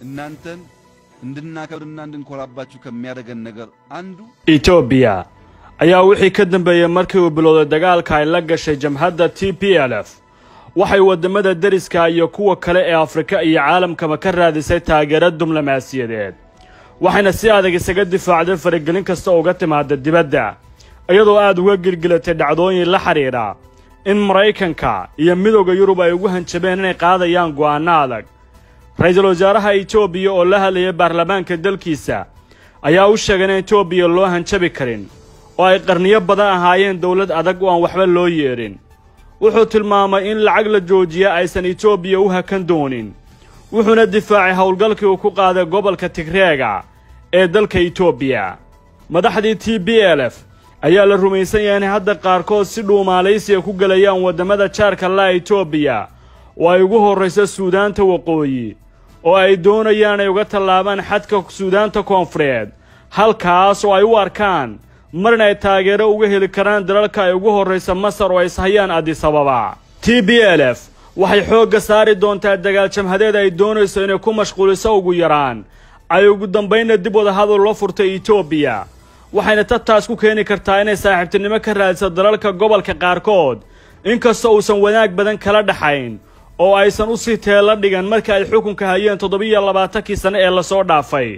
እናንተን እንድናከብርና እንድንኮራባችሁ ከሚያደርገን ነገር አንዱ ኢትዮጵያ ayaa wixii ka dambeeyay markii uu bilowday dagaalka ay la gashay jamhadda TPLF waxay wadamada dariska iyo kuwa kale ee Afrika iyo caalamka ka raadisay taageero diblomaasiyadeed waxayna si adag isaga difaacday faragelin kasta oo uga timaada dibadda iyadoo aad uga gilgilatay dhacdooyin la xiriira in Mareykanka iyo midowga Yurub ay ugu hanjabeen inay qaadayaan go'aano adag ra'iisul wasaaraha Itoobiya oo la hadlayay baarlamaanka dalkiisa ayaa u sheegay in Itoobiya loo hanjabi karin oo ay qarniyo badan ahaayeen dawlad adag oo aan waxba loo yeerin wuxuu tilmaamay in lacag la joojiyo aysan Itoobiya u hakan doonin wuxuuna difaacay hawlgalkii uu ku qaaday gobolka Tigreega ee dalka Itoobiya madaxdii TPLF ayaa la rumaysan yahay in hadda qaarkood si dhuumaalaysi ku galayaan wadamada jaarka la Itoobiya oo ay ugu horeyso Suudaanta waqooyi oo ay doonayaan ay uga tallaabaan xadka Suudaanta koonfureed halkaas oo ay u arkaan marna ay taageero uga heli karaan dalalka ay ugu horeysa Masar oo ay sahayaan Addis Ababa TPLF waxay xoogga saari doontaa dagaal jamhadeed ay doonayso inay ku mashquuliso ugu yaraan ay ugu dambeynna dib wada hadal loo furtay Itoobiya waxayna taas ku keeni kartaa inay saaxiibtinimo ka raadso dalalka gobolka qaarkood inkastoo uusan wanaag badan kala dhaxayn oo aysan u sii teela dhigan markii ay xukunka hayeen 27 sano ee la soo dhaafay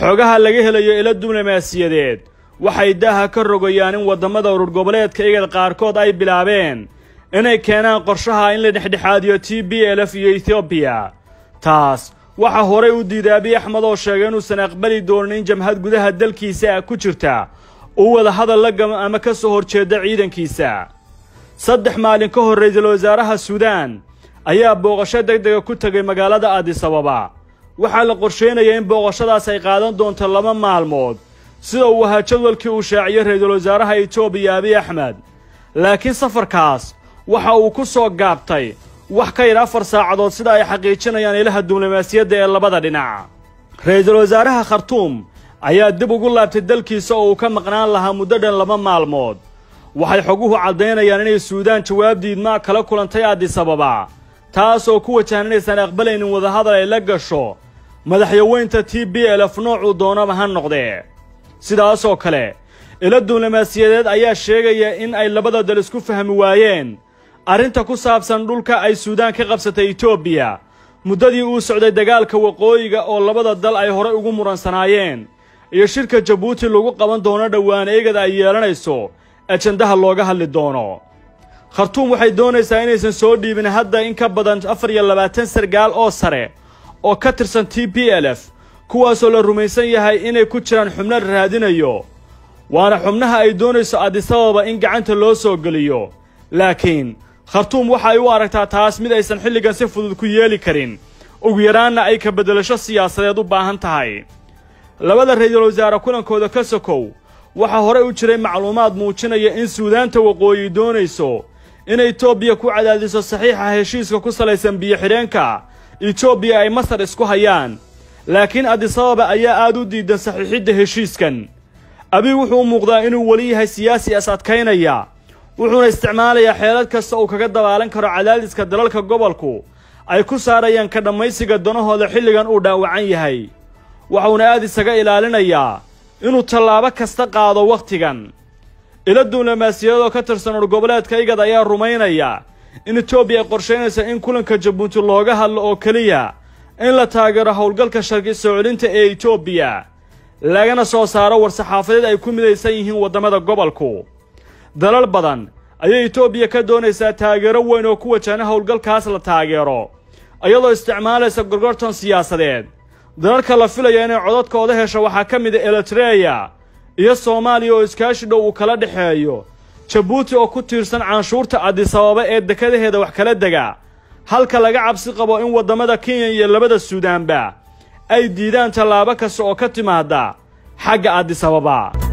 xogaha laga helayo ila diblomaasiyadeed waxay daha ka rogayaan in wadamada urur goboleedka iyaga qaarkood ay bilaabeen inay keenaan qorshaha in la dhexdhexaadiyo TPLF iyo Ethiopia taas waxa hore u diiday Abiy Ahmed oo sheegay inuu san aqbali doonin jamhad gudaha dalkiisa ku jirta oo wada hadal la gam ama ka soo horjeeda ciidankiisa 3 maalin ka hor ra'iisul wasaaraha Suudaan ayaa booqasho degdeg ku tagay magaalada Addis Ababa waxa la qorsheenayay in booqashadaas ay qaadan doonto 2 maalmood sida uu ahaa jadwalkii uu shaaciyay ra'iisul wasaaraha Itoobiya Abiy Ahmed laakiin safarkaas waxa uu ku soo gaabtay wax ka yar 4 saacadood sida ay xaqiijinayaan ilaha diblomaasiyadda ee labada dhinac ra'iisul wasaaraha Khartoum ayaa dib ugu laabtay dalkiisa oo uu ka maqnaan lahaa muddo dhan 2 maalmood waxay xoguhu cadeynayaan inay Suudaan jawaab diidma kala kulantay Addis Ababa taas oo ku wajahanaysan aqbalaynin wada hadal ay la gasho madaxweynta TPLF noocu doonaba ha noqdee sidaas oo kale ila diblomaasiyadeed ayaa sheegaya in ay labada dal isku fahmi waayeen arinta ku saabsan dhulka ay Suudaan ka qabsatay Itoobiya muddadii uu socday dagaalka waqooyiga oo labada dal ay hore ugu muransanaayeen iyo shirka Djibouti lagu qaban doono dhawaan eegada ay yeelanayso ajandaha looga hadli doono Khartoum waxay doonaysaa inaysan soo dhiibin hadda in ka badan 24 sargaal oo sare oo ka tirsan TPLF kuwaasoo la rumaysan yahay inay ku jiraan xubno raadinayo waana xubnaha ay doonayso Addis Ababa in gacanta loo soo geliyo laakiin Khartoum waxay u aragtaa taas mid aysan xilligan si fudud ku yeeli karin ugu yaraana ay ka bedelasho siyaasadeed u baahan tahay labada ra'iisul wasaare kulankooda ka sokow waxa hore u jiray macluumaad muujinaya in Suudaanta waqooyi doonayso in Itoobiya ku cadaadiso saxiixa heshiiska ku salaysan biyo xireenka Itoobiya ay Masar isku hayaan laakiin Addis Ababa ayaa aad u diidan saxiixidda heshiiskan Abiy wuxuu muuqdaa inuu wali yahay siyaasi asadkaynaya wuxuuna isticmaalayaa xeelad kasta oo kaga dabaalan karo cadaadiska dalalka gobolku ay ku saarayaan ka dhamaysiga danahooda xilligan uu dhaawacan yahay waxauna aad isaga ilaalinayaa inuu tallaabo kasta qaado waqtigan ila diblomaasiyadda ka tirsan urur goboleedka igad ayaa rumaynaya in Itoobiya qorsheynaysa in kulanka Djibouti looga hadlo oo kaliya in la taageero hawlgalka sharci soo celinta ee Itoobiya lagana soo saaro war-saxaafadeed ay ku midaysan yihiin wadamada gobolku dalal badan ayay Itoobiya ka doonaysaa taageero weyn oo ku wajahna hawlgalkaas la taageero iyadoo isticmaalaysa gorgortan siyaasadeed dalalka la filayo inay codadkooda hesho waxaa ka mid ah Eritrea iyo Soomaaliya oo iskaashi dhow kala dhaxeeyo Djibouti oo ku tiirsan canshuurta Addis Ababa ee dekadaheeda wax kala daga halka laga cabsi qabo in wadamada Kenya iyo labada Suudaanba ay diidaan tallaabo kasta oo ka timaada xagga Addis Ababa